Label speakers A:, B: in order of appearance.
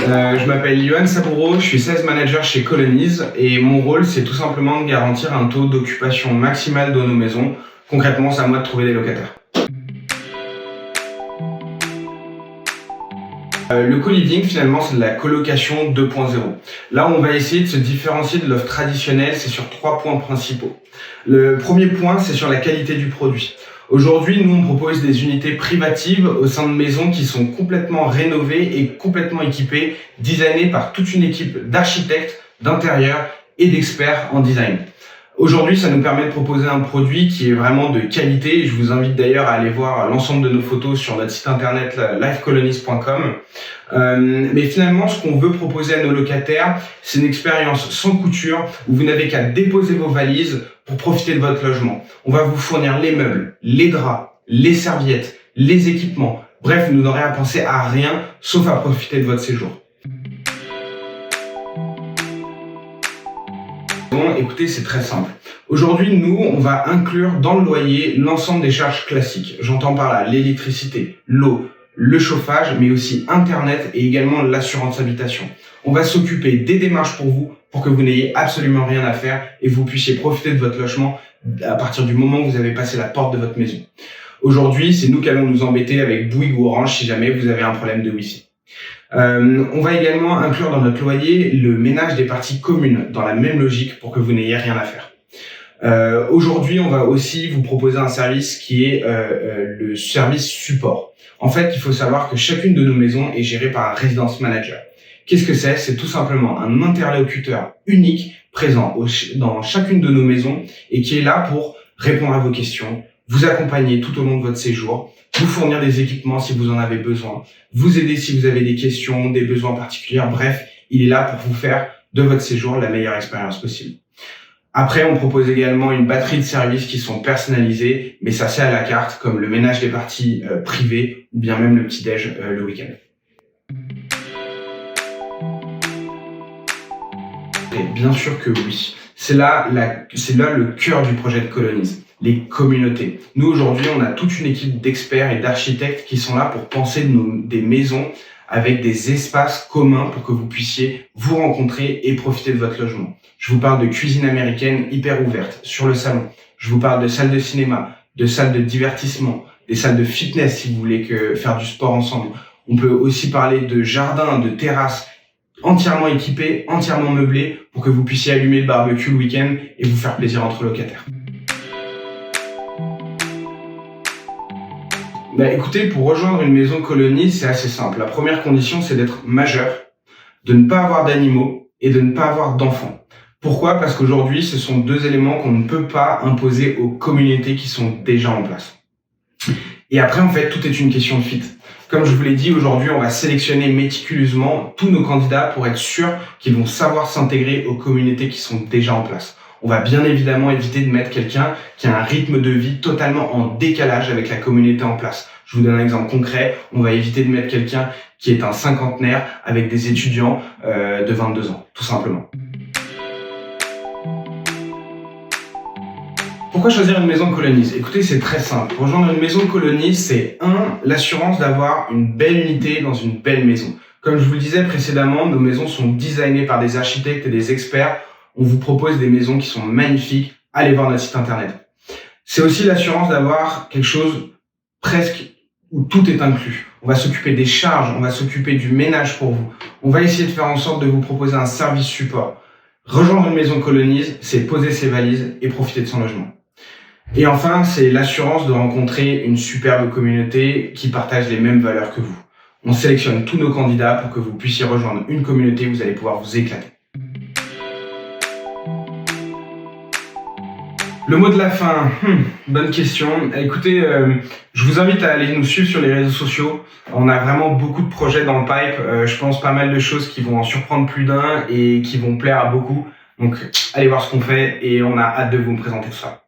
A: Je m'appelle Yohan Sabouro, je suis Sales Manager chez Colonize et mon rôle c'est tout simplement de garantir un taux d'occupation maximal de nos maisons. Concrètement, c'est à moi de trouver des locataires. Le co-living, finalement, c'est de la colocation 2.0. Là, on va essayer de se différencier de l'offre traditionnelle, c'est sur 3 points principaux. Le premier point, c'est sur la qualité du produit. Aujourd'hui, nous, on propose des unités privatives au sein de maisons qui sont complètement rénovées et complètement équipées, designées par toute une équipe d'architectes, d'intérieur et d'experts en design. Aujourd'hui, ça nous permet de proposer un produit qui est vraiment de qualité. Je vous invite d'ailleurs à aller voir l'ensemble de nos photos sur notre site internet lifecolonize.com. Mais finalement, ce qu'on veut proposer à nos locataires, c'est une expérience sans couture où vous n'avez qu'à déposer vos valises pour profiter de votre logement. On va vous fournir les meubles, les draps, les serviettes, les équipements. Bref, vous n'aurez à penser à rien sauf à profiter de votre séjour. Écoutez, c'est très simple. Aujourd'hui, nous, on va inclure dans le loyer l'ensemble des charges classiques. J'entends par là l'électricité, l'eau, le chauffage, mais aussi Internet et également l'assurance habitation. On va s'occuper des démarches pour vous, pour que vous n'ayez absolument rien à faire et vous puissiez profiter de votre logement à partir du moment où vous avez passé la porte de votre maison. Aujourd'hui, c'est nous qui allons nous embêter avec Bouygues ou Orange si jamais vous avez un problème de Wi-Fi. On va également inclure dans notre loyer le ménage des parties communes dans la même logique pour que vous n'ayez rien à faire. Aujourd'hui, on va aussi vous proposer un service qui est le service support. En fait, il faut savoir que chacune de nos maisons est gérée par un residence manager. Qu'est-ce que c'est? C'est tout simplement un interlocuteur unique présent dans chacune de nos maisons et qui est là pour répondre à vos questions, vous accompagner tout au long de votre séjour, vous fournir des équipements si vous en avez besoin, vous aider si vous avez des questions, des besoins particuliers. Bref, il est là pour vous faire de votre séjour la meilleure expérience possible. Après, on propose également une batterie de services qui sont personnalisés, mais ça c'est à la carte, comme le ménage des parties privées ou bien même le petit-déj le week-end. Et bien sûr que oui. C'est là le cœur du projet de Colonize. Les communautés. Nous, aujourd'hui, on a toute une équipe d'experts et d'architectes qui sont là pour penser des maisons avec des espaces communs pour que vous puissiez vous rencontrer et profiter de votre logement. Je vous parle de cuisine américaine hyper ouverte sur le salon. Je vous parle de salles de cinéma, de salles de divertissement, des salles de fitness si vous voulez faire du sport ensemble. On peut aussi parler de jardins, de terrasses entièrement équipées, entièrement meublées pour que vous puissiez allumer le barbecue le week-end et vous faire plaisir entre locataires. Écoutez, pour rejoindre une maison Colonize, c'est assez simple. La première condition, c'est d'être majeur, de ne pas avoir d'animaux et de ne pas avoir d'enfants. Pourquoi? Parce qu'aujourd'hui, ce sont 2 éléments qu'on ne peut pas imposer aux communautés qui sont déjà en place. Et après, en fait, tout est une question de fit. Comme je vous l'ai dit, aujourd'hui, on va sélectionner méticuleusement tous nos candidats pour être sûr qu'ils vont savoir s'intégrer aux communautés qui sont déjà en place. On va bien évidemment éviter de mettre quelqu'un qui a un rythme de vie totalement en décalage avec la communauté en place. Je vous donne un exemple concret. On va éviter de mettre quelqu'un qui est un cinquantenaire avec des étudiants de 22 ans, tout simplement. Pourquoi choisir une maison Colonize? Écoutez, c'est très simple. Rejoindre une maison Colonize, c'est l'assurance d'avoir une belle unité dans une belle maison. Comme je vous le disais précédemment, nos maisons sont designées par des architectes et des experts. On vous propose des maisons qui sont magnifiques. Allez voir notre site internet. C'est aussi l'assurance d'avoir quelque chose presque où tout est inclus. On va s'occuper des charges, on va s'occuper du ménage pour vous. On va essayer de faire en sorte de vous proposer un service support. Rejoindre une maison Colonize, c'est poser ses valises et profiter de son logement. Et enfin, c'est l'assurance de rencontrer une superbe communauté qui partage les mêmes valeurs que vous. On sélectionne tous nos candidats pour que vous puissiez rejoindre une communauté où vous allez pouvoir vous éclater. Le mot de la fin, bonne question. Écoutez, je vous invite à aller nous suivre sur les réseaux sociaux. On a vraiment beaucoup de projets dans le pipe. Je pense pas mal de choses qui vont en surprendre plus d'un et qui vont plaire à beaucoup. Donc, allez voir ce qu'on fait et on a hâte de vous présenter tout ça.